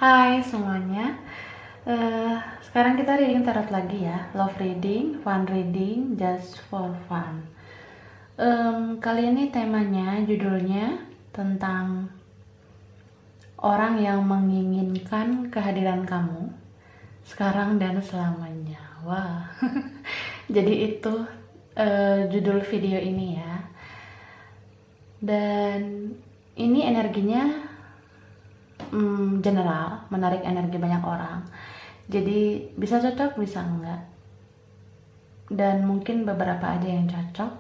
Hai semuanya. Sekarang kita reading tarot lagi ya. Love reading, fun reading, just for fun. Kali ini temanya, judulnya tentang orang yang menginginkan kehadiran kamu sekarang dan selamanya. Wah. Jadi itu judul video ini ya. Dan ini energinya general, menarik energi banyak orang. Jadi bisa cocok, bisa enggak. Dan mungkin beberapa aja yang cocok.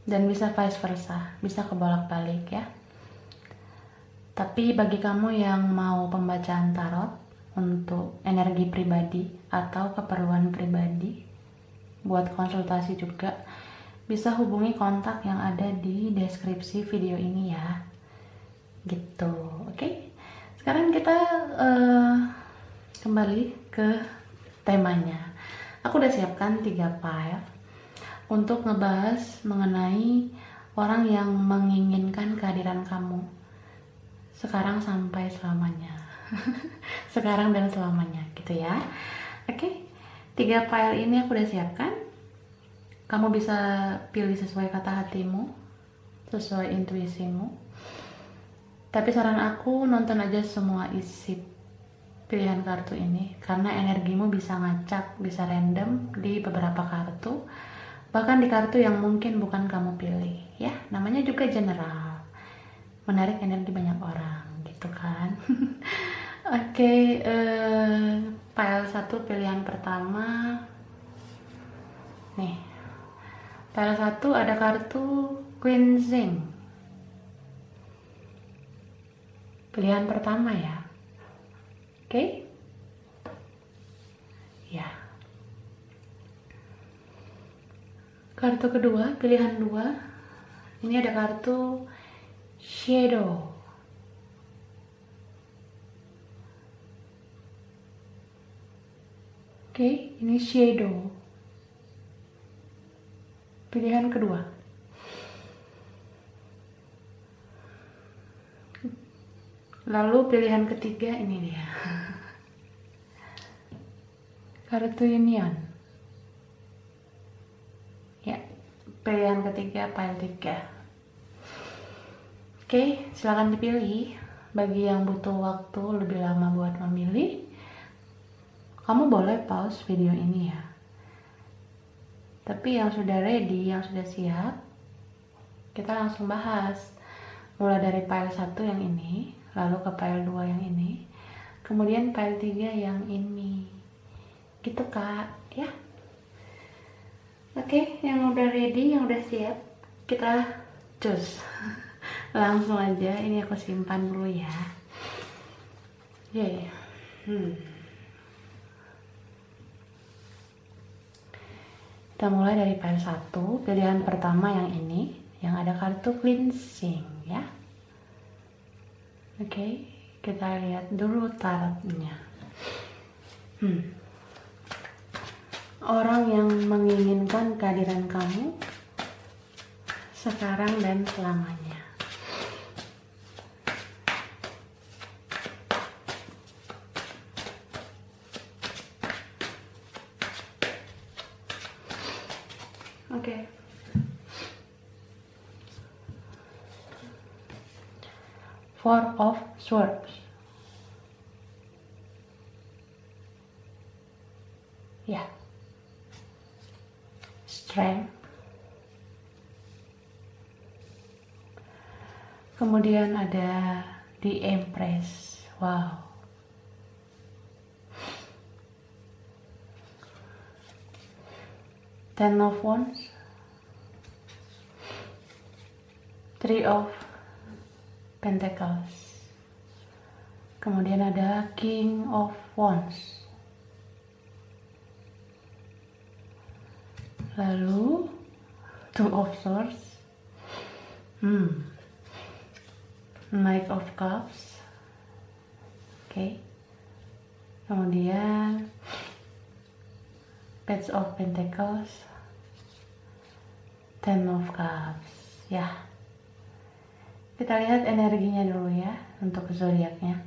Dan bisa vice versa, bisa kebolak-balik ya. Tapi bagi kamu yang mau pembacaan tarot untuk energi pribadi atau keperluan pribadi, buat konsultasi juga, bisa hubungi kontak yang ada di deskripsi video ini ya. Gitu, oke? Sekarang kita kembali ke temanya. Aku udah siapkan 3 file untuk ngebahas mengenai orang yang menginginkan kehadiran kamu sekarang sampai selamanya. Sekarang dan selamanya gitu ya. Oke, 3 file ini aku udah siapkan. Kamu bisa pilih sesuai kata hatimu, sesuai intuisimu. Tapi saran aku nonton aja semua isi pilihan kartu ini, karena energimu bisa ngacak, bisa random di beberapa kartu, bahkan di kartu yang mungkin bukan kamu pilih ya. Namanya juga general, menarik energi banyak orang gitu kan. Oke, file 1 pilihan pertama nih. File 1 ada kartu cleansing, pilihan pertama ya. Oke? Ya. Kartu kedua, pilihan 2. Ini ada kartu shadow. Oke, ini shadow. Pilihan kedua. Lalu pilihan ketiga ini dia. Kartu union. Ya, pilihan ketiga, file 3. Oke, silakan dipilih. Bagi yang butuh waktu lebih lama buat memilih, kamu boleh pause video ini ya. Tapi yang sudah ready, yang sudah siap, kita langsung bahas. Mulai dari file 1 yang ini, lalu ke file 2 yang ini, kemudian file 3 yang ini. Gitu Kak, ya. Oke, yang udah ready, yang udah siap, kita cus. Langsung aja, ini aku simpan dulu ya. Oke. Kita mulai dari file 1, pilihan pertama yang ini, yang ada kartu cleansing ya. Oke, kita lihat dulu tarotnya. Orang yang menginginkan kehadiran kamu sekarang dan selamanya. Oke. Four of Swords. Ya. Strength. Kemudian ada The Empress. Wow. Ten of Wands. Three of Pentacles. Kemudian ada King of Wands. Lalu Two of Swords. Knight of Cups. Oke. Kemudian Page of Pentacles. Ten of Cups. Ya. Kita lihat energinya dulu ya untuk zodiaknya.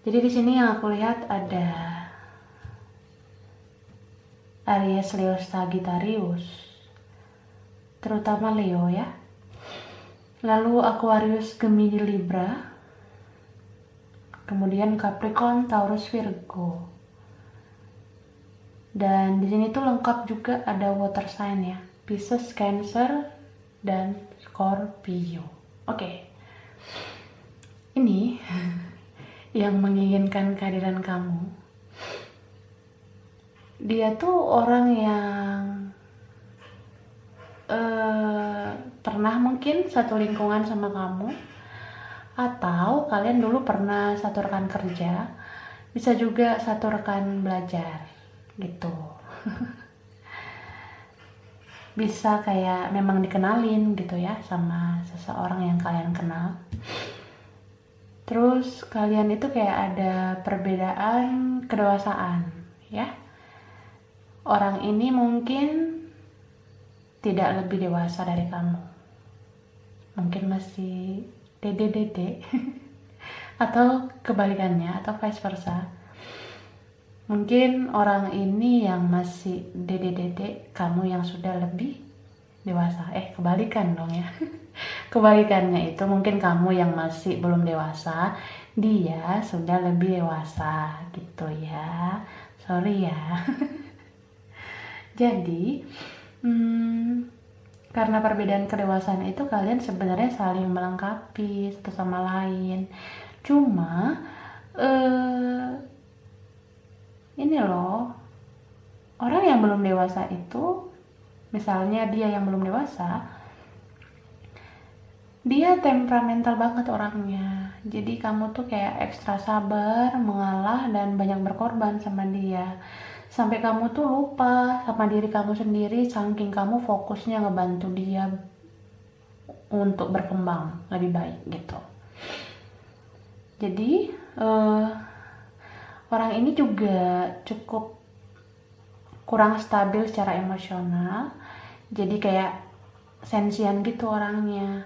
Jadi di sini yang aku lihat ada Aries, Leo, Sagittarius, terutama Leo ya. Lalu Aquarius, Gemini, Libra, kemudian Capricorn, Taurus, Virgo. Dan di sini tuh lengkap juga ada water sign ya, Pisces, Cancer, dan Scorpio. Oke. Ini yang menginginkan kehadiran kamu. Dia tuh orang yang pernah mungkin satu lingkungan sama kamu, atau kalian dulu pernah satu rekan kerja, bisa juga satu rekan belajar gitu. Bisa kayak memang dikenalin gitu ya sama seseorang yang kalian kenal. Terus kalian itu kayak ada perbedaan kedewasaan ya. Orang ini mungkin tidak lebih dewasa dari kamu, mungkin masih dede-dede atau kebalikannya, atau vice versa. Mungkin orang ini yang masih dede-dede, kamu yang sudah lebih dewasa. Kebalikan dong ya. Kebalikannya itu mungkin kamu yang masih belum dewasa, dia sudah lebih dewasa gitu ya. Sorry ya. Jadi karena perbedaan kedewasaan itu kalian sebenarnya saling melengkapi satu sama lain. Cuma ini loh, orang yang belum dewasa itu, misalnya dia yang belum dewasa, dia temperamental banget orangnya. Jadi kamu tuh kayak ekstra sabar, mengalah, dan banyak berkorban sama dia. Sampai kamu tuh lupa sama diri kamu sendiri, saking kamu fokusnya ngebantu dia untuk berkembang lebih baik gitu. Jadi orang ini juga cukup kurang stabil secara emosional. Jadi kayak sensian gitu orangnya.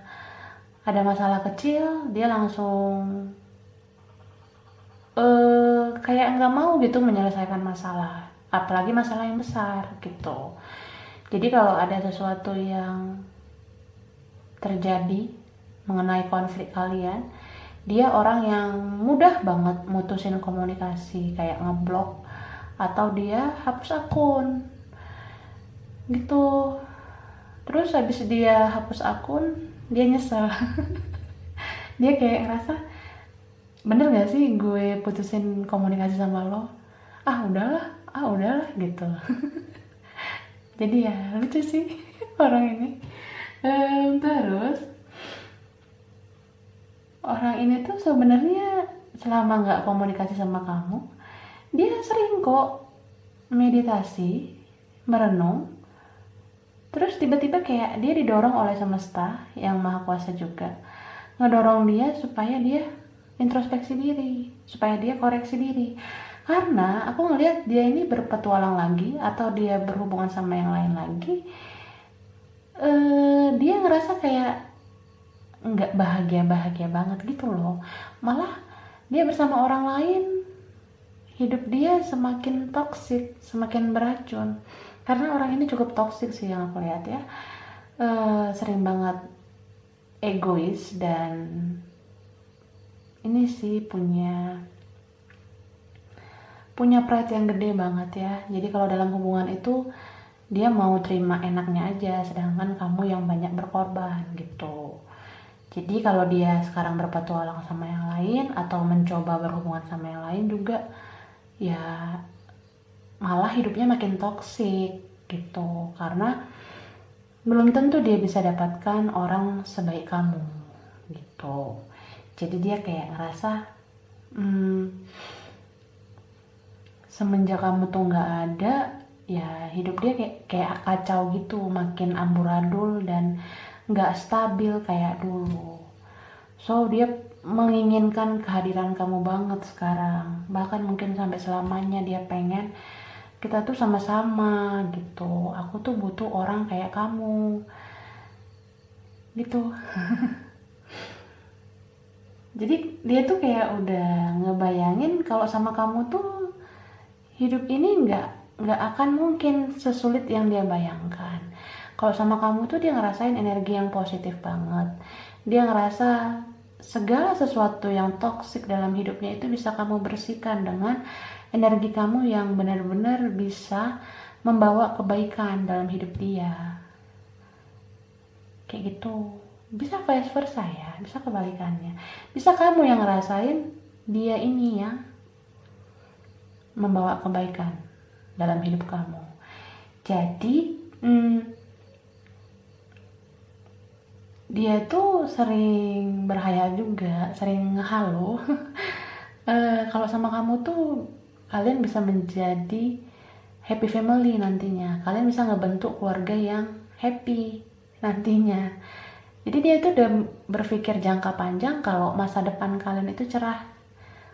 Ada masalah kecil, dia langsung kayak nggak mau gitu menyelesaikan masalah, apalagi masalah yang besar gitu. Jadi kalau ada sesuatu yang terjadi mengenai konflik kalian, dia orang yang mudah banget mutusin komunikasi, kayak ngeblok atau dia hapus akun gitu. Terus habis dia hapus akun, dia nyesel. Dia kayak ngerasa, bener gak sih gue putusin komunikasi sama lo? Udahlah gitu. Jadi ya lucu sih orang ini. Terus orang ini tuh sebenarnya selama nggak komunikasi sama kamu, dia sering kok meditasi, merenung. Terus tiba-tiba kayak dia didorong oleh semesta yang maha kuasa juga, ngedorong dia supaya dia introspeksi diri, supaya dia koreksi diri. Karena aku ngelihat dia ini berpetualang lagi, atau dia berhubungan sama yang lain lagi, dia ngerasa kayak nggak bahagia banget gitu loh. Malah dia bersama orang lain, hidup dia semakin toksik, semakin beracun. Karena orang ini cukup toksik sih yang aku lihat ya. Sering banget egois, dan ini sih punya pride yang gede banget ya. Jadi kalau dalam hubungan itu dia mau terima enaknya aja, sedangkan kamu yang banyak berkorban gitu. Jadi kalau dia sekarang berpetualang sama yang lain atau mencoba berhubungan sama yang lain juga, ya malah hidupnya makin toksik gitu. Karena belum tentu dia bisa dapatkan orang sebaik kamu gitu. Jadi dia kayak ngerasa semenjak kamu tuh nggak ada, ya hidup dia kayak kacau gitu, makin amburadul dan nggak stabil kayak dulu. So dia menginginkan kehadiran kamu banget sekarang, bahkan mungkin sampai selamanya dia pengen kita tuh sama-sama gitu, aku tuh butuh orang kayak kamu gitu. Jadi dia tuh kayak udah ngebayangin kalau sama kamu tuh hidup ini nggak akan mungkin sesulit yang dia bayangkan. Kalau sama kamu tuh dia ngerasain energi yang positif banget. Dia ngerasa segala sesuatu yang toksik dalam hidupnya itu bisa kamu bersihkan dengan energi kamu yang benar-benar bisa membawa kebaikan dalam hidup dia. Kayak gitu. Bisa vice versa ya, bisa kebalikannya. Bisa kamu yang ngerasain dia ini ya membawa kebaikan dalam hidup kamu. Jadi dia tuh sering berhayal juga, sering ngehalu. Kalau sama kamu tuh kalian bisa menjadi happy family nantinya. Kalian bisa ngebentuk keluarga yang happy nantinya. Jadi dia tuh udah berpikir jangka panjang kalau masa depan kalian itu cerah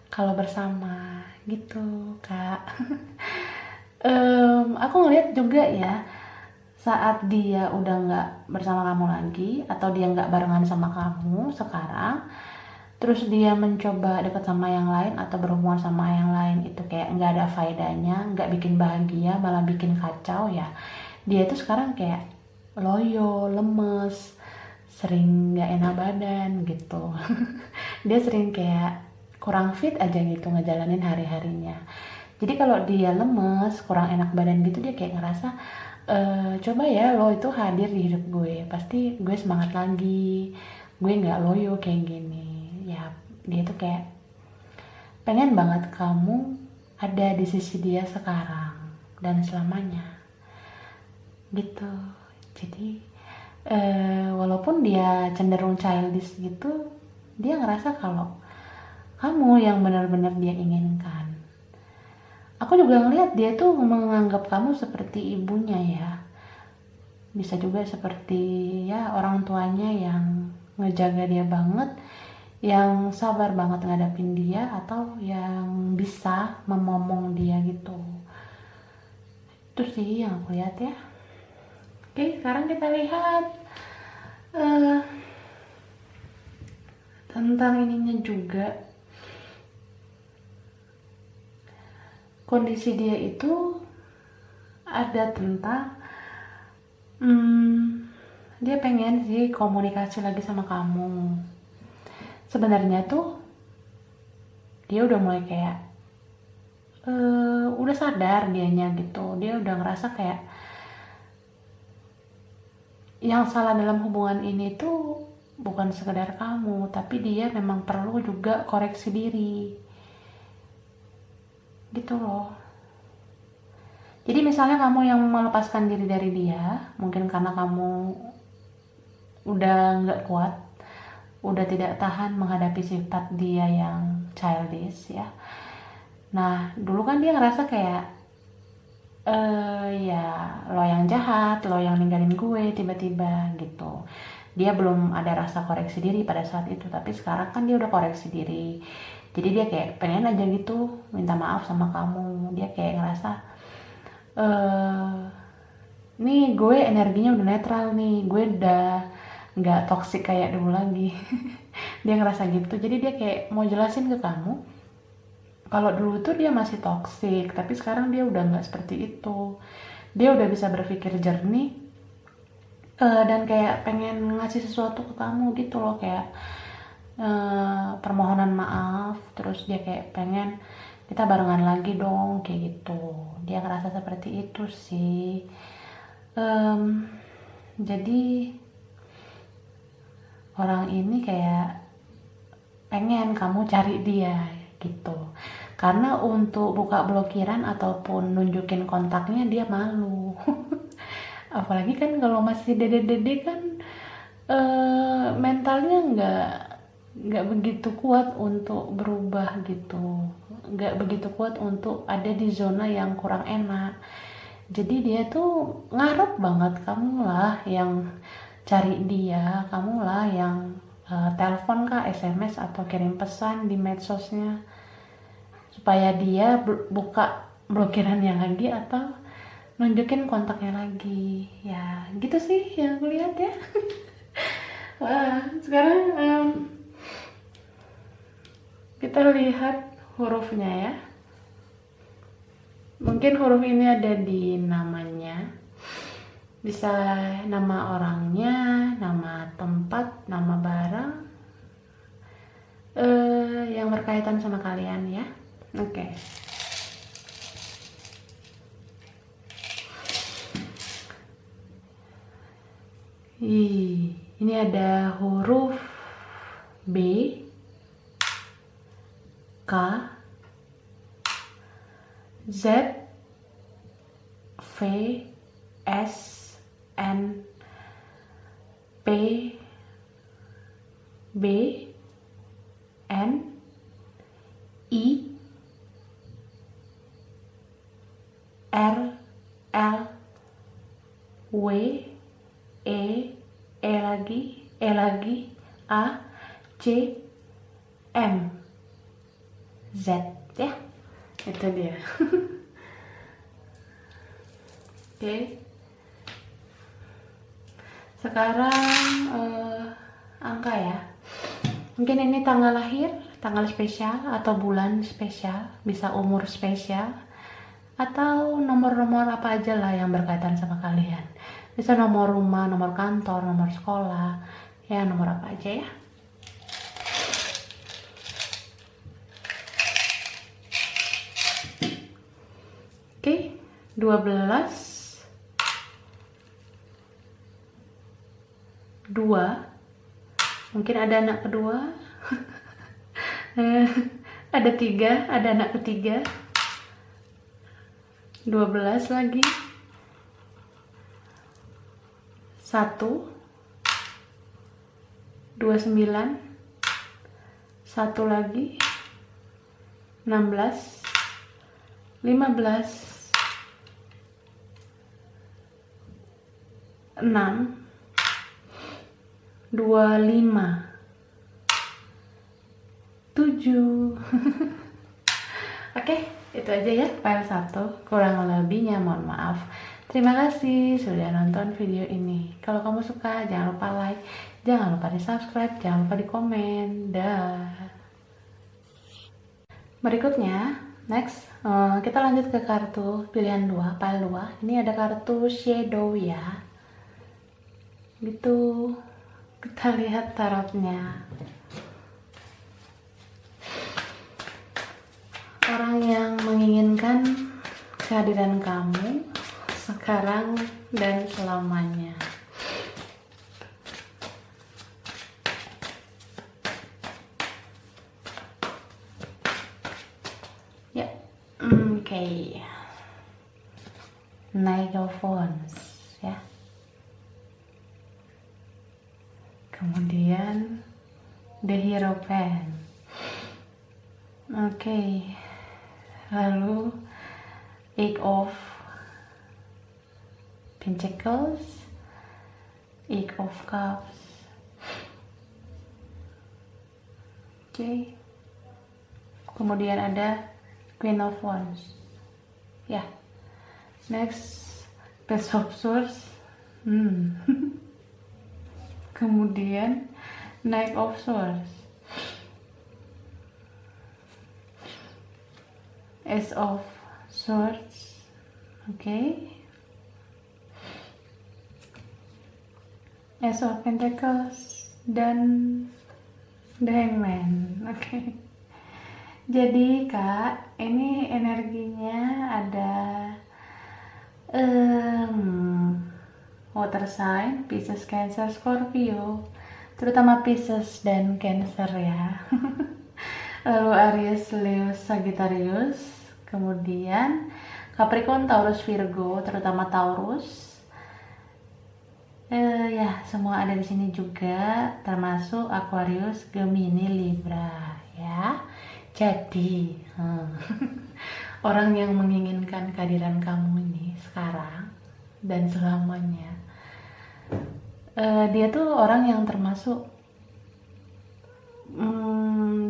kalau bersama gitu, Kak. Aku ngeliat juga ya, saat dia udah nggak bersama kamu lagi atau dia nggak barengan sama kamu sekarang, terus dia mencoba dekat sama yang lain atau berhubungan sama yang lain, itu kayak nggak ada faedahnya, nggak bikin bahagia, malah bikin kacau ya. Dia tuh sekarang kayak loyo, lemes, sering nggak enak badan gitu. Dia sering kayak kurang fit aja gitu ngejalanin hari-harinya. Jadi kalau dia lemes, kurang enak badan gitu, dia kayak ngerasa coba ya lo itu hadir di hidup gue, pasti gue semangat lagi, gue nggak loyo kayak gini ya. Dia tuh kayak pengen banget kamu ada di sisi dia sekarang dan selamanya gitu. Jadi walaupun dia cenderung childish gitu, dia ngerasa kalau kamu yang benar-benar dia inginkan. Aku juga ngeliat dia tuh menganggap kamu seperti ibunya ya. Bisa juga seperti ya orang tuanya yang ngejaga dia banget, yang sabar banget ngadapin dia, atau yang bisa memomong dia gitu. Itu sih yang aku lihat ya. Oke, sekarang kita lihat tentang ininya juga. Kondisi dia itu ada tentang dia pengen sih komunikasi lagi sama kamu. Sebenarnya tuh dia udah mulai kayak udah sadar dianya gitu. Dia udah ngerasa kayak yang salah dalam hubungan ini tuh bukan sekedar kamu, tapi dia memang perlu juga koreksi diri gitu loh. Jadi misalnya kamu yang melepaskan diri dari dia, mungkin karena kamu udah nggak kuat, udah tidak tahan menghadapi sifat dia yang childish ya. Nah dulu kan dia ngerasa kayak ya lo yang jahat, lo yang ninggalin gue tiba-tiba gitu. Dia belum ada rasa koreksi diri pada saat itu, tapi sekarang kan dia udah koreksi diri. Jadi dia kayak pengen aja gitu minta maaf sama kamu. Dia kayak ngerasa nih gue energinya udah netral nih, gue udah nggak toksik kayak dulu lagi. Dia ngerasa gitu. Jadi dia kayak mau jelasin ke kamu kalau dulu tuh dia masih toksik, tapi sekarang dia udah nggak seperti itu. Dia udah bisa berpikir jernih dan kayak pengen ngasih sesuatu ke kamu gitu loh, kayak permohonan maaf. Terus dia kayak pengen kita barengan lagi dong kayak gitu. Dia ngerasa seperti itu sih. Jadi orang ini kayak pengen kamu cari dia gitu, karena untuk buka blokiran ataupun nunjukin kontaknya dia malu. Apalagi kan kalau masih dede-dede kan mentalnya nggak begitu kuat untuk berubah gitu, nggak begitu kuat untuk ada di zona yang kurang enak. Jadi dia tuh ngarep banget kamu lah yang cari dia, kamu lah yang telepon kah, SMS atau kirim pesan di medsosnya supaya dia buka blokirannya lagi atau nunjukin kontaknya lagi. Ya gitu sih yang aku lihat ya. Wah, sekarang kita lihat hurufnya ya. Mungkin huruf ini ada di namanya, bisa nama orangnya, nama tempat, nama barang, yang berkaitan sama kalian ya. Oke. Ini ada huruf B, K, Z, V, S, N, P, B, N, I, R, L, W, E lagi, A, C, M, Z ya. Itu dia. Oke. Sekarang angka ya. Mungkin ini tanggal lahir, tanggal spesial atau bulan spesial, bisa umur spesial, atau nomor-nomor apa aja lah yang berkaitan sama kalian. Bisa nomor rumah, nomor kantor, nomor sekolah, ya nomor apa aja ya. Oke, 12, 2, mungkin ada anak kedua, ada 3, ada anak ketiga, 12 lagi, 1, 29, 1 lagi, 16, 15, 6, 25, 7. Oke, itu aja ya file 1. Kurang lebihnya mohon maaf. Terima kasih sudah nonton video ini. Kalau kamu suka, jangan lupa like, jangan lupa di subscribe, jangan lupa di komen. Dah. Berikutnya, next, kita lanjut ke kartu pilihan 2, file 2. Ini ada kartu shadow ya. Gitu. Kita lihat tarotnya. Orang yang menginginkan kehadiran kamu sekarang dan selamanya. Ya, oke. Knight of Wands ya. Kemudian The Hierophant. Oke. Lalu Eight of Pentacles, Eight of Cups. Oke. Kemudian ada Queen of Wands. Ya. Next, Page of Swords. Kemudian Knight of Swords, Ace of Swords, Ace of Pentacles, dan The Hangman. Jadi Kak, ini energinya ada water sign, Pisces, Cancer, Scorpio, terutama Pisces dan Cancer ya. Lalu Aries, Leo, Sagittarius, kemudian Capricorn, Taurus, Virgo, terutama Taurus. Ya, semua ada di sini juga, termasuk Aquarius, Gemini, Libra ya. Jadi orang yang menginginkan kehadiran kamu ini sekarang dan selamanya, dia tuh orang yang termasuk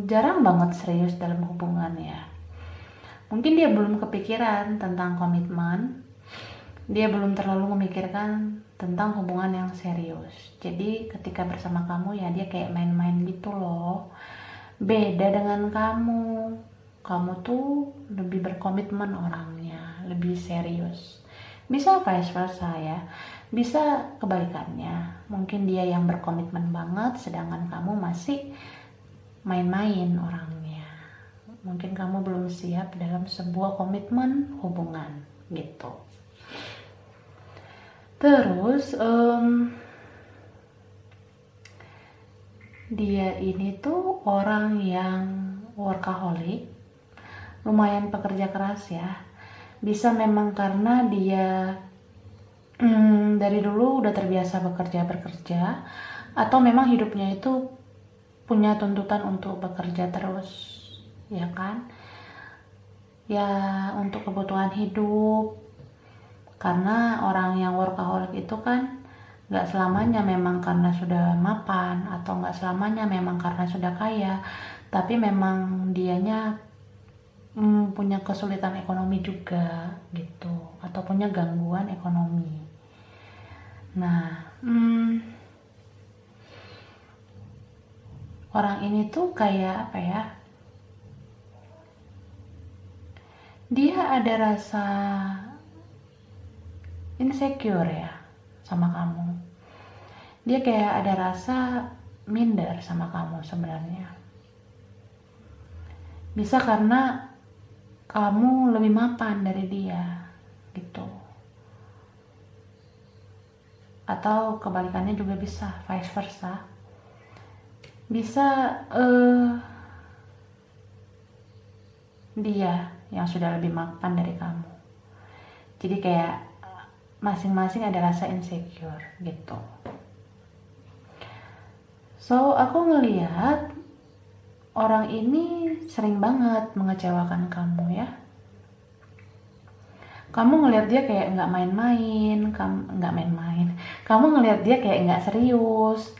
jarang banget serius dalam hubungan ya. Mungkin dia belum kepikiran tentang komitmen, dia belum terlalu memikirkan tentang hubungan yang serius. Jadi ketika bersama kamu ya dia kayak main-main gitu loh. Beda dengan kamu tuh lebih berkomitmen orangnya, lebih serius. Bisa vice versa ya, bisa kebalikannya. Mungkin dia yang berkomitmen banget, sedangkan kamu masih main-main orangnya. Mungkin kamu belum siap dalam sebuah komitmen hubungan gitu. Terus dia ini tuh orang yang workaholic, lumayan pekerja keras ya. Bisa memang karena dia dari dulu udah terbiasa bekerja, atau memang hidupnya itu punya tuntutan untuk bekerja terus, ya kan? Ya untuk kebutuhan hidup. Karena orang yang workaholic itu kan gak selamanya memang karena sudah mapan, atau gak selamanya memang karena sudah kaya, tapi memang dianya punya kesulitan ekonomi juga gitu, atau punya gangguan ekonomi. Nah, orang ini tuh kayak apa ya, dia ada rasa insecure ya sama kamu. Dia kayak ada rasa minder sama kamu sebenarnya. Bisa karena kamu lebih mapan dari dia gitu. Atau kebalikannya juga bisa, vice versa. Bisa dia yang sudah lebih mapan dari kamu. Jadi kayak masing-masing ada rasa insecure gitu. So aku ngelihat orang ini sering banget mengecewakan kamu ya. Kamu ngelihat dia kayak nggak main-main, kamu ngelihat dia kayak nggak serius,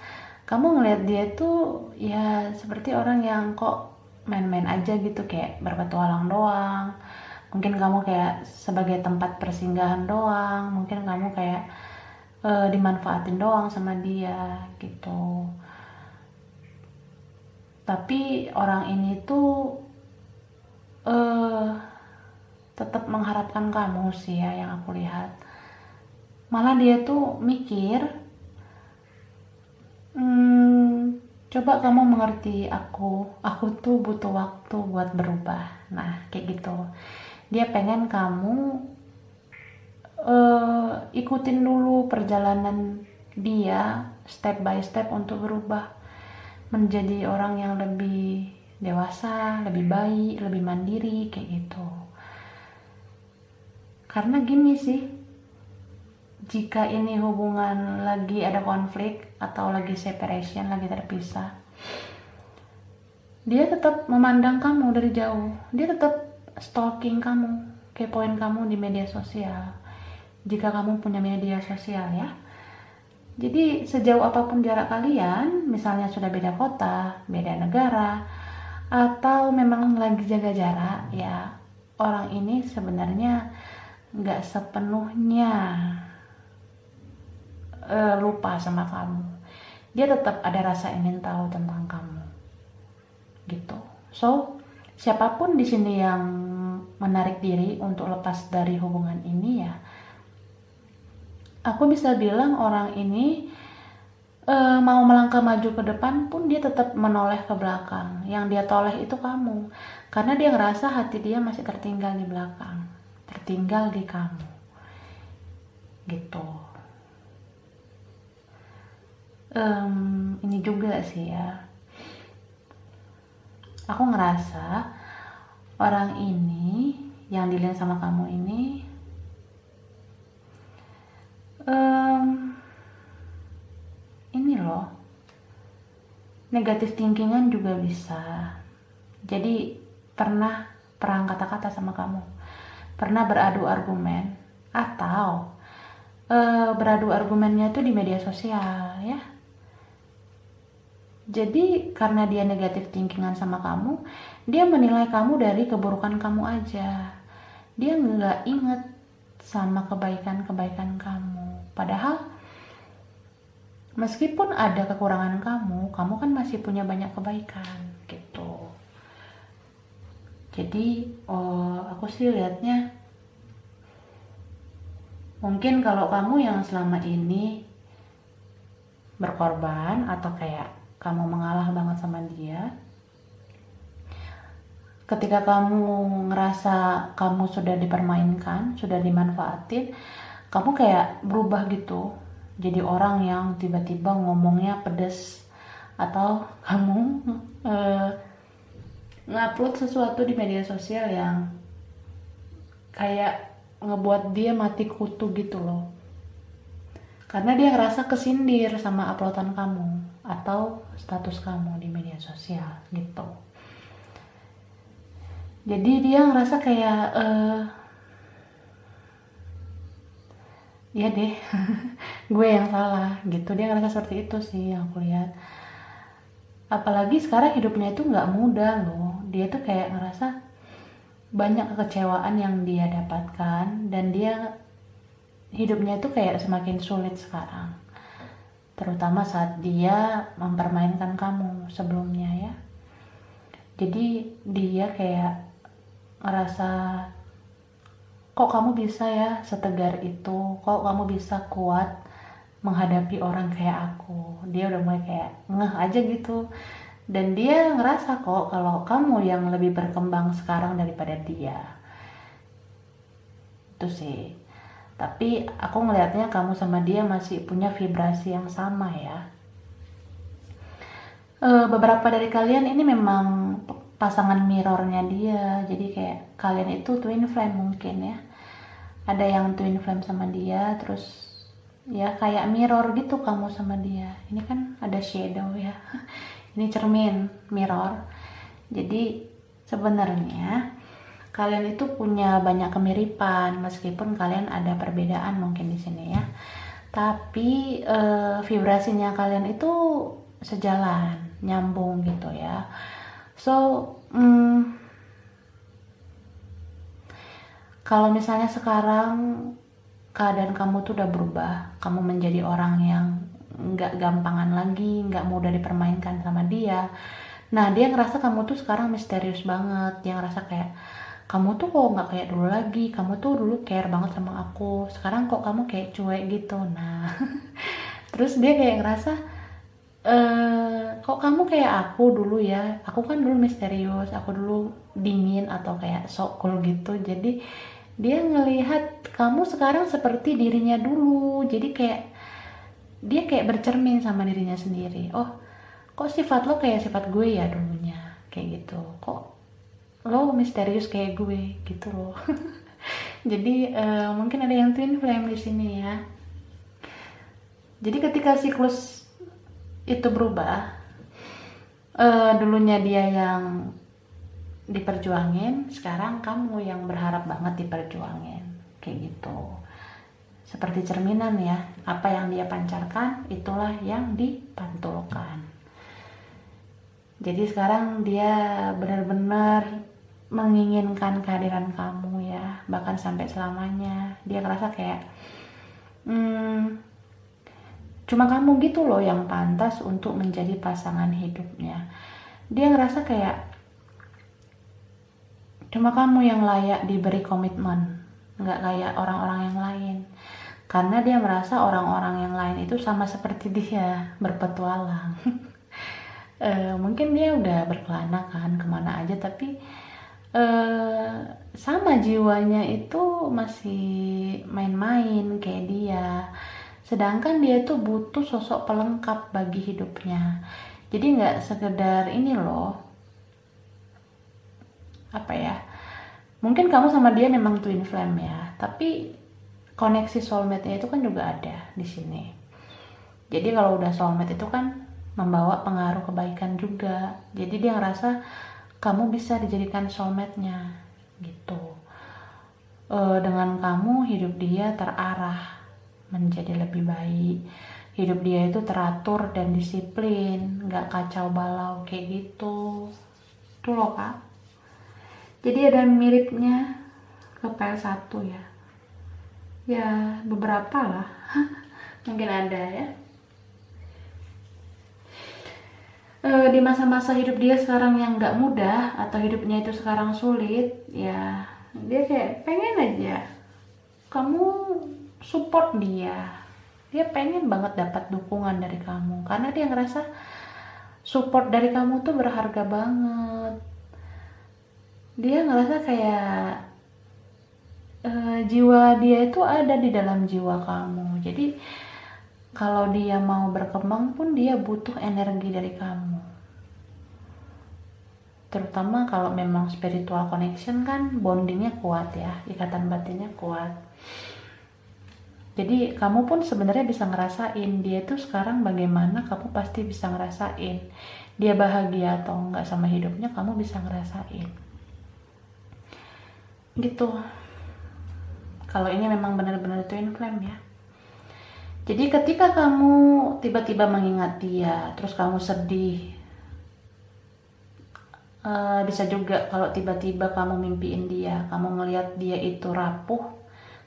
kamu ngelihat dia tuh ya seperti orang yang kok main-main aja gitu, kayak berpetualang doang. Mungkin kamu kayak sebagai tempat persinggahan doang, mungkin kamu kayak dimanfaatin doang sama dia gitu. Tapi orang ini tuh tetap mengharapkan kamu sih ya, yang aku lihat. Malah dia tuh mikir, coba kamu mengerti aku tuh butuh waktu buat berubah. Nah kayak gitu. Dia pengen kamu ikutin dulu perjalanan dia step by step untuk berubah menjadi orang yang lebih dewasa, lebih baik, lebih mandiri kayak gitu. Karena gini sih, jika ini hubungan lagi ada konflik atau lagi separation, lagi terpisah, dia tetap memandang kamu dari jauh. Dia tetap stalking kamu, kepoin kamu di media sosial. Jika kamu punya media sosial ya. Jadi sejauh apapun jarak kalian, misalnya sudah beda kota, beda negara, atau memang lagi jaga jarak, ya orang ini sebenarnya gak sepenuhnya lupa sama kamu. Dia tetap ada rasa ingin tahu tentang kamu gitu. So siapapun di sini yang menarik diri untuk lepas dari hubungan ini ya, aku bisa bilang orang ini mau melangkah maju ke depan pun dia tetap menoleh ke belakang. Yang dia toleh itu kamu, karena dia ngerasa hati dia masih tertinggal di belakang, tertinggal di kamu gitu. Ini juga sih ya, aku ngerasa orang ini yang dilihat sama kamu ini ini loh, negatif thinkingan juga bisa. Jadi pernah perang kata-kata sama kamu, pernah beradu argumen, atau beradu argumennya itu di media sosial ya. Jadi karena dia negatif thinkingan sama kamu, dia menilai kamu dari keburukan kamu aja. Dia nggak inget sama kebaikan-kebaikan kamu. Padahal meskipun ada kekurangan kamu kan masih punya banyak kebaikan gitu. Jadi aku sih lihatnya, mungkin kalau kamu yang selama ini berkorban atau kayak kamu mengalah banget sama dia, ketika kamu ngerasa kamu sudah dipermainkan, sudah dimanfaatin, kamu kayak berubah gitu, jadi orang yang tiba-tiba ngomongnya pedes, atau kamu ngupload sesuatu di media sosial yang kayak ngebuat dia mati kutu gitu loh, karena dia ngerasa kesindir sama uploadan kamu atau status kamu di media sosial gitu. Jadi dia ngerasa kayak ya deh gue yang salah gitu. Dia ngerasa seperti itu sih yang aku lihat. Apalagi sekarang hidupnya itu nggak mudah loh. Dia tuh kayak ngerasa banyak kekecewaan yang dia dapatkan, dan dia hidupnya itu kayak semakin sulit sekarang, terutama saat dia mempermainkan kamu sebelumnya ya. Jadi dia kayak ngerasa, kok kamu bisa ya setegar itu, kok kamu bisa kuat menghadapi orang kayak aku. Dia udah mulai kayak ngeh aja gitu, dan dia ngerasa kok kalau kamu yang lebih berkembang sekarang daripada dia. Itu sih. Tapi aku ngelihatnya kamu sama dia masih punya vibrasi yang sama ya. Beberapa dari kalian ini memang pasangan mirrornya dia. Jadi kayak kalian itu twin flame mungkin ya. Ada yang twin flame sama dia, terus ya kayak mirror gitu kamu sama dia. Ini kan ada shadow ya. Ini cermin, mirror. Jadi sebenarnya kalian itu punya banyak kemiripan, meskipun kalian ada perbedaan mungkin di sini ya. Tapi vibrasinya kalian itu sejalan, nyambung gitu ya. So kalau misalnya sekarang keadaan kamu tuh udah berubah, kamu menjadi orang yang nggak gampangan lagi, nggak mudah dipermainkan sama dia. Nah, dia ngerasa kamu tuh sekarang misterius banget. Dia ngerasa kayak, kamu tuh kok nggak kayak dulu lagi, kamu tuh dulu care banget sama aku, sekarang kok kamu kayak cuek gitu. Nah terus dia kayak ngerasa, kok kamu kayak aku dulu ya, aku kan dulu misterius, aku dulu dingin atau kayak sok cool gitu. Jadi dia ngelihat kamu sekarang seperti dirinya dulu. Jadi kayak dia kayak bercermin sama dirinya sendiri. Oh, kok sifat lo kayak sifat gue ya dulunya, kayak gitu. Kok lo misterius kayak gue gitu loh. Jadi mungkin ada yang twin flame di sini ya. Jadi ketika siklus itu berubah, dulunya dia yang diperjuangin, sekarang kamu yang berharap banget diperjuangin, kayak gitu. Seperti cerminan ya, apa yang dia pancarkan itulah yang dipantulkan. Jadi sekarang dia benar-benar menginginkan kehadiran kamu ya, bahkan sampai selamanya. Dia ngerasa kayak cuma kamu gitu loh yang pantas untuk menjadi pasangan hidupnya. Dia ngerasa kayak cuma kamu yang layak diberi komitmen, nggak kayak orang-orang yang lain. Karena dia merasa orang-orang yang lain itu sama seperti dia, berpetualang. Mungkin dia udah berkelana kan kemana aja, tapi sama jiwanya itu masih main-main kayak dia. Sedangkan dia tuh butuh sosok pelengkap bagi hidupnya. Jadi nggak sekedar ini loh, apa ya, mungkin kamu sama dia memang twin flame ya, tapi koneksi soulmate-nya itu kan juga ada di sini. Jadi kalau udah soulmate itu kan membawa pengaruh kebaikan juga. Jadi dia ngerasa kamu bisa dijadikan soulmate-nya gitu. Dengan kamu hidup dia terarah menjadi lebih baik, hidup dia itu teratur dan disiplin, nggak kacau balau kayak gitu. Tuh loh kak. Jadi ada miripnya ke PL1 ya. Ya beberapa lah. Mungkin ada ya. Di masa-masa hidup dia sekarang yang nggak mudah atau hidupnya itu sekarang sulit, ya dia kayak pengen aja kamu support dia. Dia pengen banget dapat dukungan dari kamu karena dia ngerasa support dari kamu tuh berharga banget. Dia ngerasa kayak jiwa dia itu ada di dalam jiwa kamu. Jadi kalau dia mau berkembang pun dia butuh energi dari kamu. Terutama kalau memang spiritual connection kan bondingnya kuat ya, ikatan batinnya kuat. Jadi kamu pun sebenarnya bisa ngerasain dia tuh sekarang bagaimana, kamu pasti bisa ngerasain. Dia bahagia atau enggak sama hidupnya, kamu bisa ngerasain. Gitu. Kalau ini memang benar-benar twin flame ya. Jadi ketika kamu tiba-tiba mengingat dia, terus kamu sedih, bisa juga kalau tiba-tiba kamu mimpiin dia, kamu ngelihat dia itu rapuh,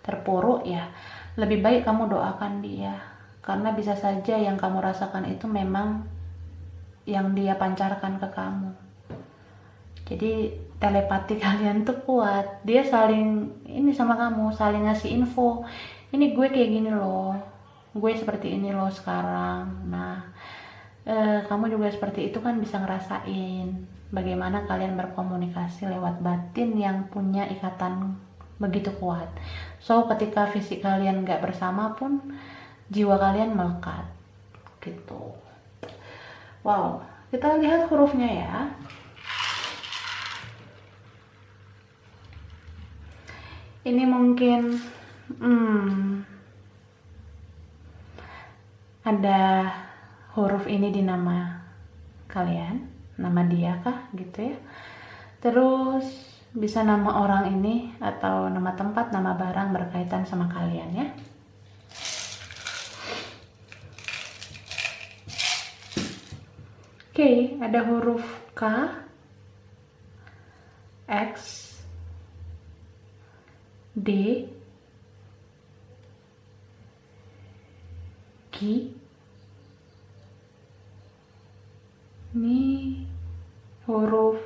terpuruk ya, lebih baik kamu doakan dia. Karena bisa saja yang kamu rasakan itu memang yang dia pancarkan ke kamu. Jadi telepati kalian tuh kuat, dia saling ini sama kamu, saling ngasih info, ini gue kayak gini loh, gue seperti ini loh sekarang. Nah kamu juga seperti itu kan, bisa ngerasain bagaimana kalian berkomunikasi lewat batin yang punya ikatan begitu kuat. So ketika fisik kalian gak bersama pun jiwa kalian melekat gitu. Wow, kita lihat hurufnya ya. Ini mungkin ada huruf ini di nama kalian, nama dia kah gitu ya. Terus bisa nama orang ini atau nama tempat, nama barang berkaitan sama kalian ya. Oke, ada huruf K, X, D, G. Ini huruf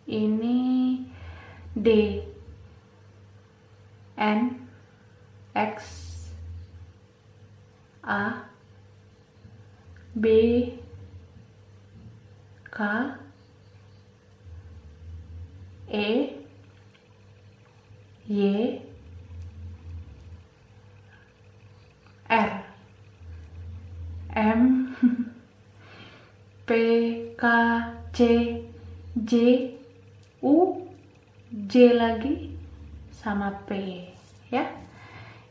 ini D, N, X, A, B, K, E, Y, R, M, P, K, C, J, U, J lagi, sama P ya.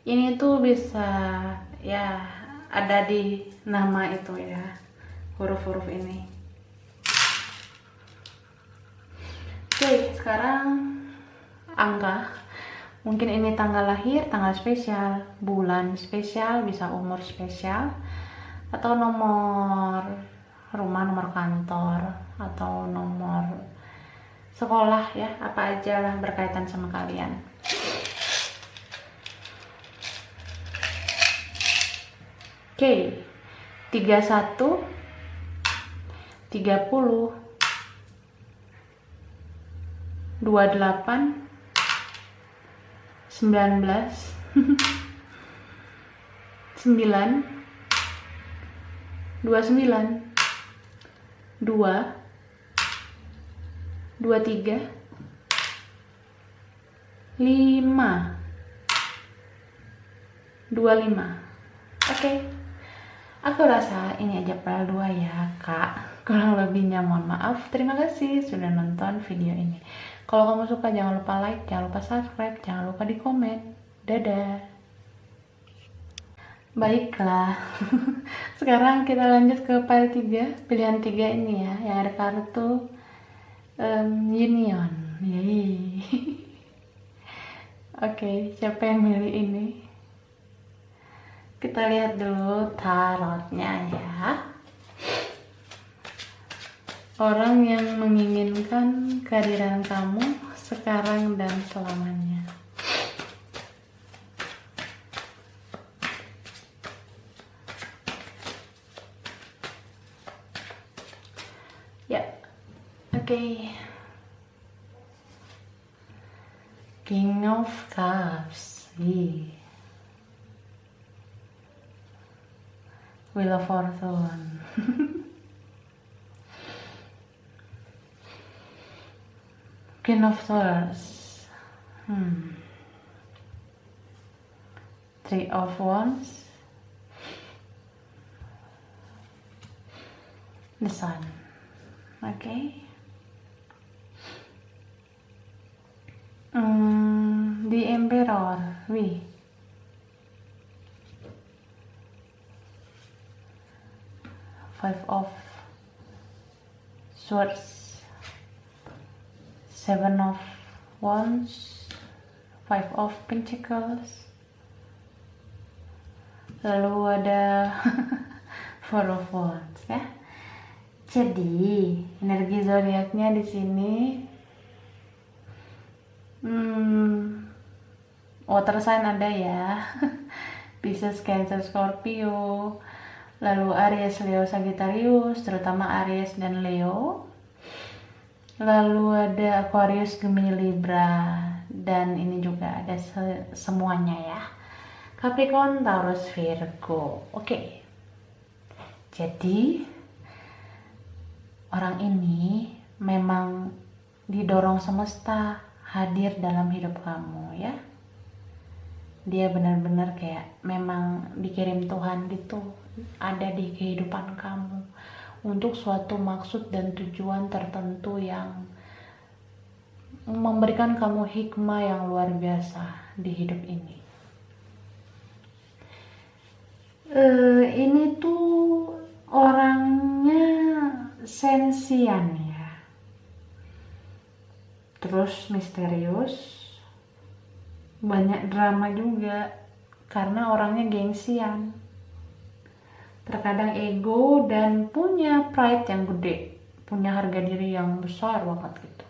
Ini tuh bisa ya ada di nama itu ya, huruf-huruf ini. Oke, sekarang angka. Mungkin ini tanggal lahir, tanggal spesial, bulan spesial, bisa umur spesial, atau nomor rumah, nomor kantor, atau nomor sekolah ya, apa aja lah berkaitan sama kalian. Oke, 31, 30, 28, 19, 9, 29, 2, 23, 5, 25. Oke. Aku rasa ini aja PL2 ya kak. Kurang lebihnya mohon maaf. Terima kasih sudah nonton video ini. Kalau kamu suka jangan lupa like, jangan lupa subscribe, jangan lupa di komen. Dadah. Baiklah. Sekarang kita lanjut ke PL 3. Pilihan 3 ini ya, yang ada kartu Union. Yeay. Oke, siapa yang milih ini? Kita lihat dulu tarotnya ya. Orang yang menginginkan kehadiran kamu sekarang dan selamanya. Ya, oke. King of Cups. Wheel of Fortune. Queen of Swords. Three of Wands. The Sun. Okay. The Emperor. Five of Swords, Seven of Wands, Five of Pentacles, lalu ada Four of Wands ya. Jadi energi zodiaknya di sini water sign ada ya. Pisces, Cancer, Scorpio. Lalu Aries, Leo, Sagittarius, terutama Aries dan Leo. Lalu ada Aquarius, Gemini, Libra, dan ini juga ada semuanya ya. Capricorn, Taurus, Virgo. Oke. Jadi orang ini memang didorong semesta hadir dalam hidup kamu ya. Dia benar-benar kayak memang dikirim Tuhan gitu, ada di kehidupan kamu untuk suatu maksud dan tujuan tertentu yang memberikan kamu hikmah yang luar biasa di hidup ini. Ini tuh orangnya sensian ya, terus misterius, banyak drama juga karena orangnya gengsian, terkadang ego dan punya pride yang gede, punya harga diri yang besar banget gitu.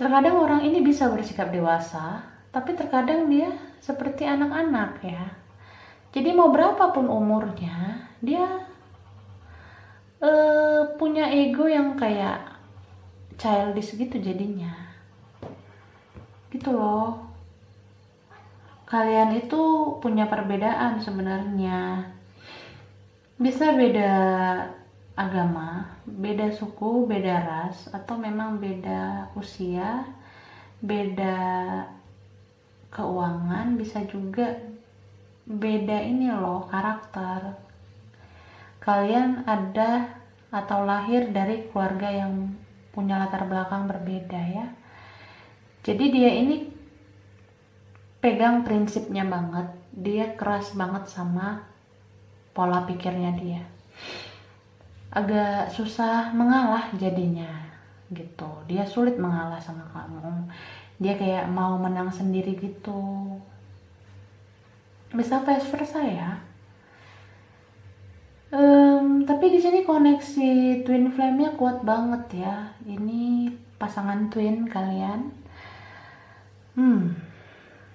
Terkadang orang ini bisa bersikap dewasa, tapi terkadang dia seperti anak-anak ya. Jadi mau berapapun umurnya, dia punya ego yang kayak childish gitu jadinya. Gitu loh. Kalian itu punya perbedaan sebenarnya. Bisa beda agama, beda suku, beda ras, atau memang beda usia, beda keuangan, bisa juga beda ini loh, karakter. Kalian ada atau lahir dari keluarga yang punya latar belakang berbeda ya. Jadi dia ini pegang prinsipnya banget, dia keras banget sama pola pikirnya dia. Agak susah mengalah jadinya gitu. Dia sulit mengalah sama kamu. Dia kayak mau menang sendiri gitu. Bisa vice versa ya. Tapi di sini koneksi twin flame-nya kuat banget ya. Ini pasangan twin kalian.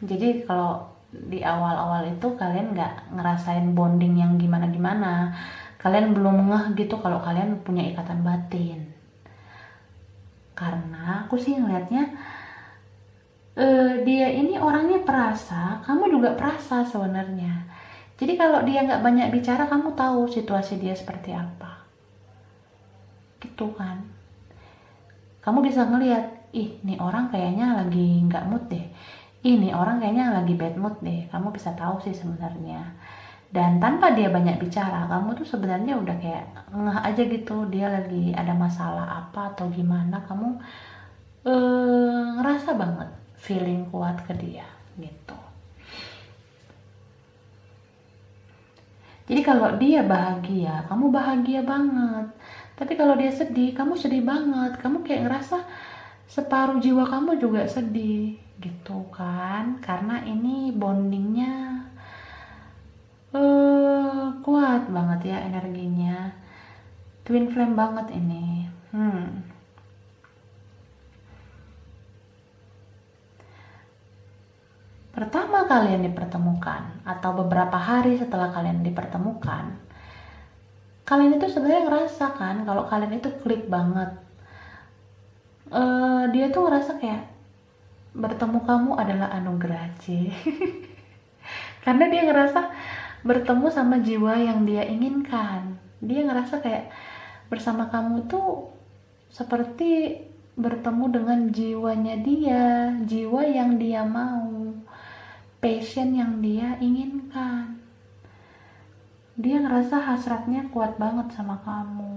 Jadi kalau di awal-awal itu kalian nggak ngerasain bonding yang gimana-gimana. Kalian belum ngeh gitu kalau kalian punya ikatan batin. Karena aku sih ngelihatnya dia ini orangnya perasa, kamu juga perasa sebenarnya. Jadi kalau dia nggak banyak bicara, kamu tahu situasi dia seperti apa. Gitu kan. Kamu bisa ngelihat, nih orang kayaknya lagi nggak mood deh. Nih orang kayaknya lagi bad mood deh. Kamu bisa tahu sih sebenarnya. Dan tanpa dia banyak bicara, kamu tuh sebenarnya udah kayak ngeh aja gitu. Dia lagi ada masalah apa atau gimana. Kamu ngerasa banget feeling kuat ke dia gitu. Jadi kalau dia bahagia, kamu bahagia banget. Tapi kalau dia sedih, kamu sedih banget. Kamu kayak ngerasa separuh jiwa kamu juga sedih gitu kan, karena ini bondingnya kuat banget ya energinya, twin flame banget ini. Pertama kalian dipertemukan atau beberapa hari setelah kalian dipertemukan, kalian itu sebenarnya ngerasa kan kalau kalian itu klik banget. Dia tuh ngerasa kayak bertemu kamu adalah anugerah sih. Karena dia ngerasa bertemu sama jiwa yang dia inginkan. Dia ngerasa kayak bersama kamu tuh seperti bertemu dengan jiwanya dia, jiwa yang dia mau, passion yang dia inginkan. Dia ngerasa hasratnya kuat banget sama kamu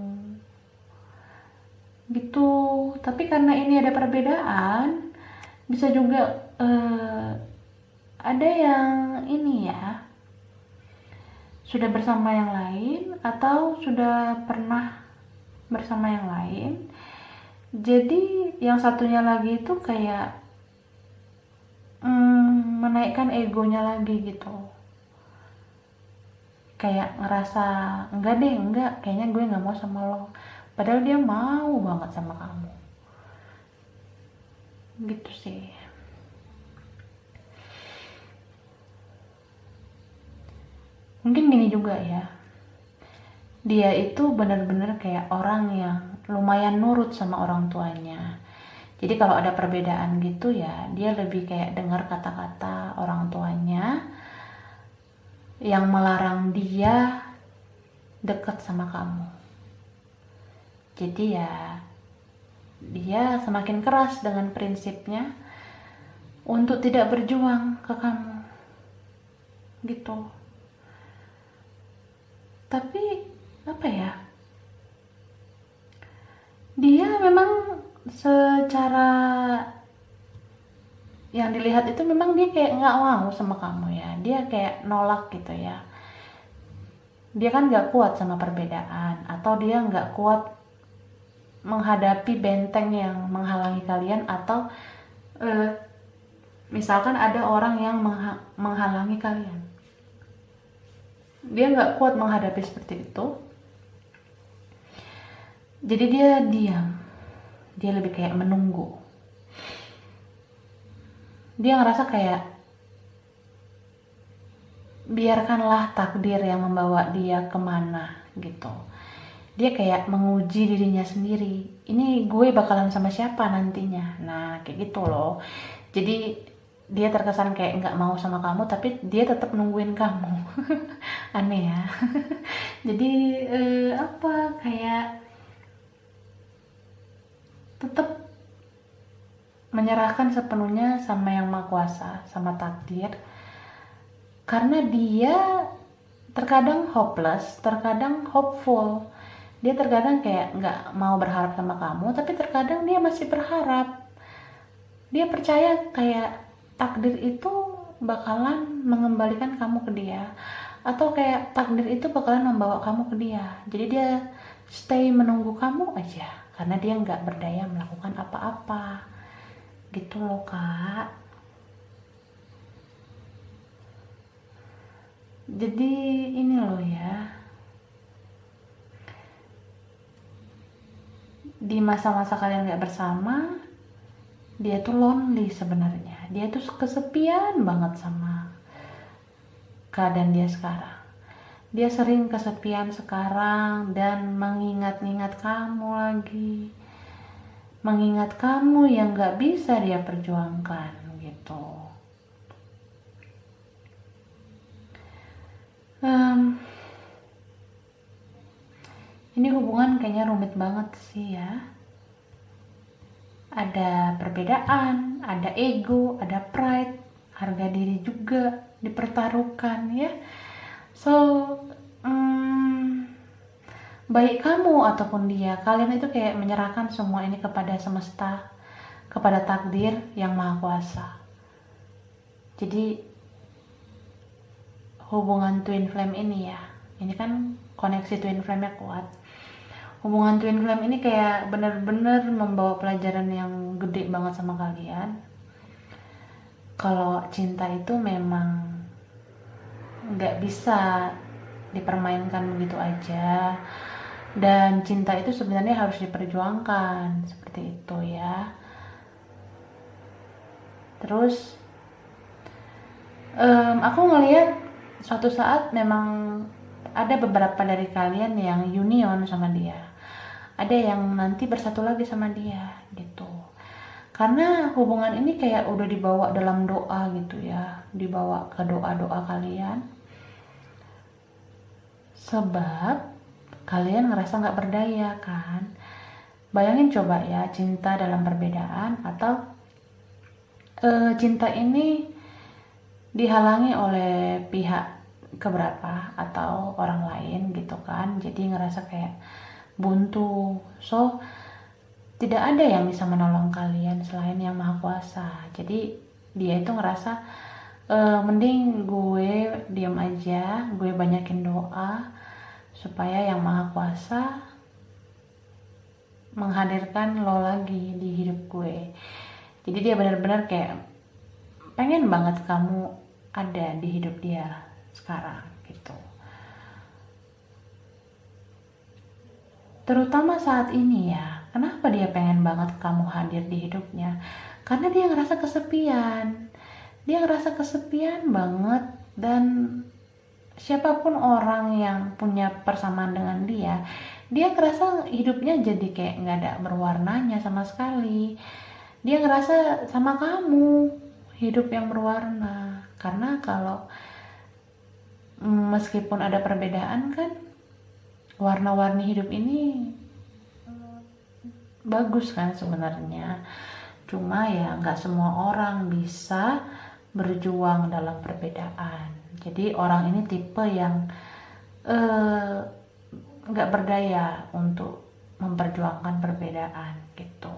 gitu. Tapi karena ini ada perbedaan, bisa juga ada yang ini ya, sudah bersama yang lain atau sudah pernah bersama yang lain. Jadi yang satunya lagi itu kayak menaikkan egonya lagi gitu, kayak ngerasa enggak, kayaknya gue nggak mau sama lo, padahal dia mau banget sama kamu gitu sih. Mungkin gini juga ya, dia itu benar-benar kayak orang yang lumayan nurut sama orang tuanya. Jadi kalau ada perbedaan gitu ya, dia lebih kayak dengar kata-kata orang tuanya yang melarang dia dekat sama kamu. Jadi ya dia semakin keras dengan prinsipnya untuk tidak berjuang ke kamu gitu. Tapi apa ya, dia memang secara yang dilihat itu memang dia kayak nggak mau sama kamu ya, dia kayak nolak gitu ya. Dia kan nggak kuat sama perbedaan, atau dia nggak kuat menghadapi benteng yang menghalangi kalian, atau misalkan ada orang yang menghalangi kalian, dia nggak kuat menghadapi seperti itu. Jadi dia diam, dia lebih kayak menunggu. Dia ngerasa kayak biarkanlah takdir yang membawa dia kemana gitu. Dia kayak menguji dirinya sendiri, ini gue bakalan sama siapa nantinya. Nah kayak gitu loh. Jadi dia terkesan kayak nggak mau sama kamu, tapi dia tetap nungguin kamu. Aneh ya. Jadi kayak tetap menyerahkan sepenuhnya sama yang Maha Kuasa, sama takdir. Karena dia terkadang hopeless, terkadang hopeful. Dia terkadang kayak nggak mau berharap sama kamu, tapi terkadang dia masih berharap. Dia percaya kayak takdir itu bakalan mengembalikan kamu ke dia, atau kayak takdir itu bakalan membawa kamu ke dia. Jadi dia stay menunggu kamu aja, karena dia nggak berdaya melakukan apa-apa gitu loh kak. Jadi ini loh ya, di masa-masa kalian nggak bersama, dia tuh lonely sebenarnya. Dia tuh kesepian banget sama keadaan dia sekarang. Dia sering kesepian sekarang dan mengingat-ingat kamu lagi, mengingat kamu yang gak bisa dia perjuangkan gitu. Ini hubungan kayaknya rumit banget sih ya. Ada perbedaan, ada ego, ada pride, harga diri juga dipertaruhkan ya. So baik kamu ataupun dia, kalian itu kayak menyerahkan semua ini kepada semesta, kepada takdir yang Maha Kuasa. Jadi hubungan twin flame ini ya, ini kan koneksi twin flame-nya kuat. Hubungan twin flame ini kayak bener-bener membawa pelajaran yang gede banget sama kalian. kalau cinta itu memang nggak bisa dipermainkan begitu aja, dan cinta itu sebenarnya harus diperjuangkan seperti itu ya. Terus aku ngelihat suatu saat memang ada beberapa dari kalian yang union sama dia, ada yang nanti bersatu lagi sama dia gitu, karena hubungan ini kayak udah dibawa dalam doa gitu ya, dibawa ke doa-doa kalian, sebab kalian ngerasa nggak berdaya kan. Bayangin coba ya, cinta dalam perbedaan, atau cinta ini dihalangi oleh pihak keberapa atau orang lain gitu kan, jadi ngerasa kayak buntu. So tidak ada yang bisa menolong kalian selain yang maha kuasa. Jadi dia itu ngerasa mending gue diam aja, gue banyakin doa supaya yang maha kuasa menghadirkan lo lagi di hidup gue. Jadi dia benar-benar kayak pengen banget kamu ada di hidup dia sekarang gitu. Terutama saat ini ya, kenapa dia pengen banget kamu hadir di hidupnya? Karena dia ngerasa kesepian. Dia ngerasa kesepian banget, dan siapapun orang yang punya persamaan dengan dia ngerasa hidupnya jadi kayak nggak ada berwarnanya sama sekali. Dia ngerasa sama kamu hidup yang berwarna, karena kalau meskipun ada perbedaan kan, warna-warni hidup ini bagus kan sebenarnya. Cuma ya nggak semua orang bisa berjuang dalam perbedaan. Jadi orang ini tipe yang nggak berdaya untuk memperjuangkan perbedaan gitu.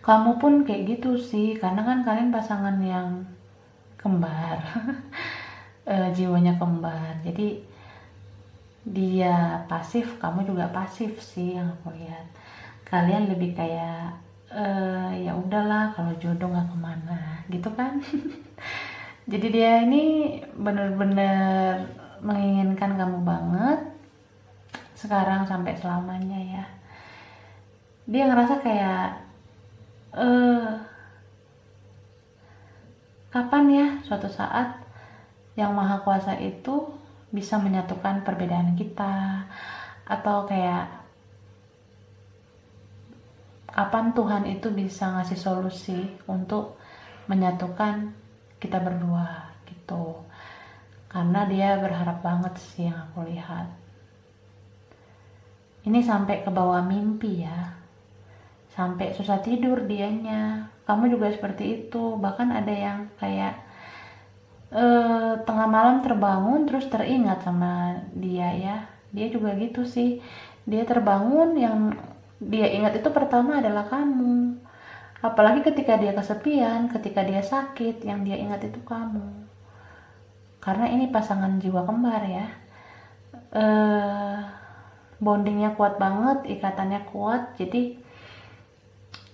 Kamu pun kayak gitu sih, karena kan kalian pasangan yang kembar. Jiwanya kembar, jadi dia pasif, kamu juga pasif sih yang aku lihat. Kalian lebih kayak ya udahlah, kalau jodoh nggak kemana gitu kan. Jadi dia ini bener-bener menginginkan kamu banget sekarang sampai selamanya ya. Dia ngerasa kayak kapan ya suatu saat yang maha kuasa itu bisa menyatukan perbedaan kita, atau kayak kapan Tuhan itu bisa ngasih solusi untuk menyatukan kita berdua gitu. Karena dia berharap banget sih yang aku lihat. Ini sampai ke bawah mimpi ya, sampai susah tidur dianya. Kamu juga seperti itu, bahkan ada yang kayak tengah malam terbangun terus teringat sama dia ya. Dia juga gitu sih, dia terbangun yang dia ingat itu pertama adalah kamu. Apalagi ketika dia kesepian, ketika dia sakit, yang dia ingat itu kamu. Karena ini pasangan jiwa kembar ya, bondingnya kuat banget, ikatannya kuat. Jadi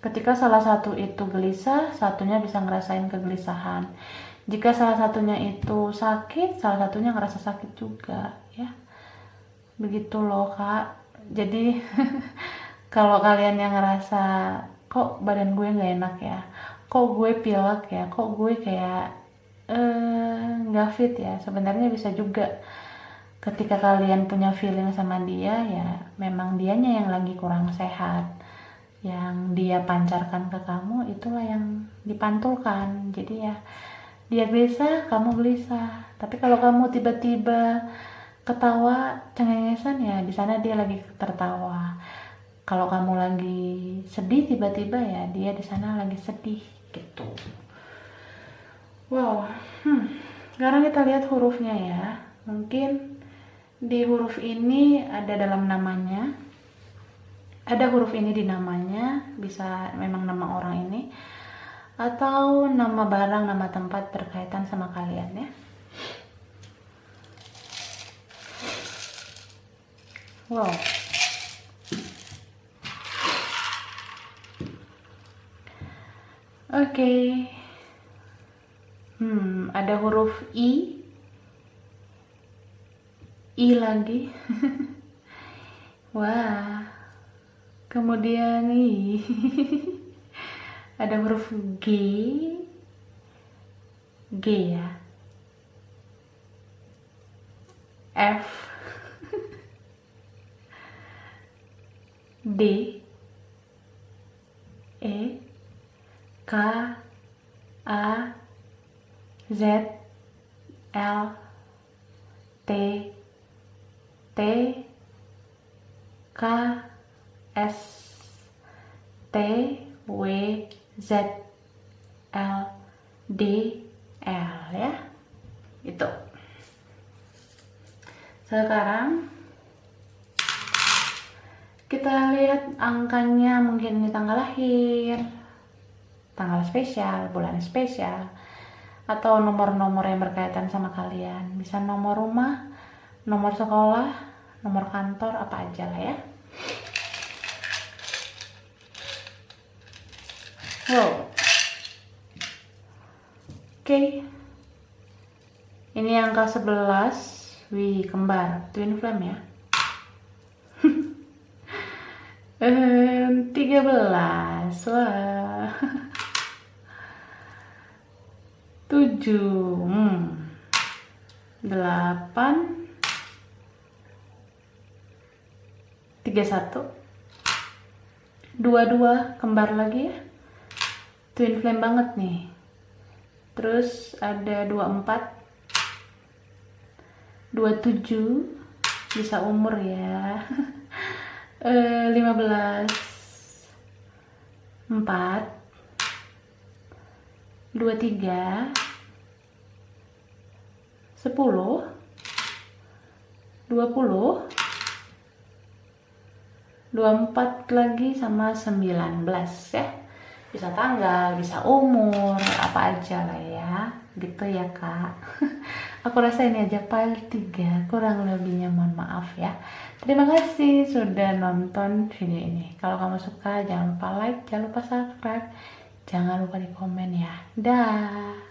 ketika salah satu itu gelisah, satunya bisa ngerasain kegelisahan. Jika salah satunya itu sakit, salah satunya ngerasa sakit juga ya. Begitu loh Kak. Jadi kalau kalian yang ngerasa kok badan gue nggak enak ya, kok gue pilek ya, kok gue kayak nggak fit ya, sebenarnya bisa juga ketika kalian punya feeling sama dia ya, memang dianya yang lagi kurang sehat. Yang dia pancarkan ke kamu itulah yang dipantulkan. Jadi ya dia gelisah, kamu gelisah. Tapi kalau kamu tiba-tiba ketawa cengengesan ya, di sana dia lagi tertawa. Kalau kamu lagi sedih tiba-tiba ya, dia di sana lagi sedih gitu. Wow. Sekarang kita lihat hurufnya ya. Mungkin di huruf ini ada dalam namanya. Ada huruf ini di namanya, bisa memang nama orang ini, atau nama barang, nama tempat berkaitan sama kalian ya. Wow. Oke. Ada huruf I lagi. Wah. Kemudian I. Ada huruf G ya. F. D. E. K. A. Z. L. T. T. K. S. T. W. Z. L. D. L ya. Itu. Sekarang kita lihat angkanya, mungkin ini tanggal lahir, tanggal spesial, bulan spesial, atau nomor-nomor yang berkaitan sama kalian. Bisa nomor rumah, nomor sekolah, nomor kantor, apa aja lah ya. Wow. Oke. Ini angka 11, wih, kembar, twin flame ya. 13, wah. 7, 8, 31, 22, kembar lagi ya, twin flame banget nih. Terus ada 24, 27, bisa umur ya. 15, 4, 23, 10, 20, 24 lagi sama 19 ya. Bisa tanggal, bisa umur, apa aja lah ya. Gitu ya kak. Aku rasa ini aja file 3, kurang lebihnya mohon maaf ya. Terima kasih sudah nonton video ini. Kalau kamu suka jangan lupa like, jangan lupa subscribe, jangan lupa di komen ya. Dah.